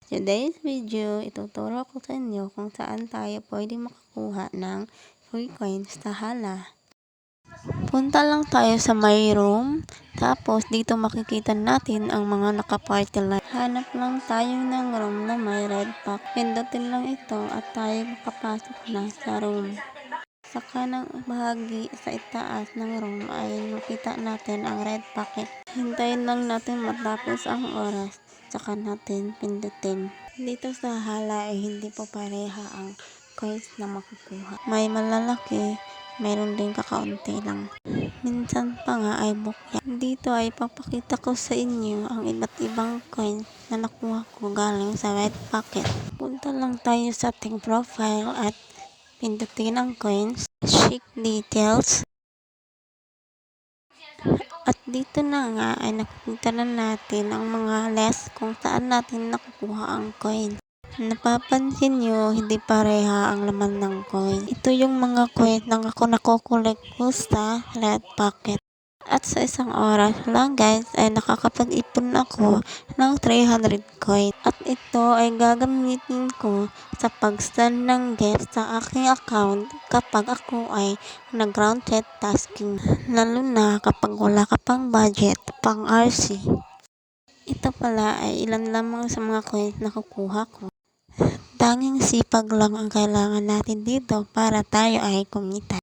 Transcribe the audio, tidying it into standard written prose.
Today's video, ituturo ko sa inyo kung saan tayo pwede makakuha ng free coins sa Hala. Punta lang tayo sa my room, tapos dito makikita natin ang mga naka-party line. Hanap lang tayo ng room na may red pack. Pindutin lang ito at tayo makapasok na sa room. Sa kanang bahagi sa itaas ng room ay makita natin ang red packet. Hintayin lang natin matapos ang oras, saka natin pindutin. Dito sa Hala ay hindi po pareha ang coins na makukuha. May malalaki, mayroon din kakaunti lang. Minsan pa nga ay bukya. Dito ay papakita ko sa inyo ang iba't ibang coins na nakuha ko galing sa red packet. Punta lang tayo sa ating profile at pindutin ang coins, check details. At dito na nga ay nakikita na natin ang mga list kung saan natin nakukuha ang coin. Napapansin nyo, hindi pareha ang laman ng coin. Ito yung mga coin na ako nakukulik ko sa red packet. At sa isang oras lang guys ay nakakapag-ipon ako ng 300 coin. At ito ay gagamitin ko sa pag-send ng gift sa aking account kapag ako ay nag-ground set tasking. Lalo na kapag wala ka pang budget pang RC. Ito pala ay ilan lamang sa mga coins na kukuha ko. Tanging sipag lang ang kailangan natin dito para tayo ay kumita.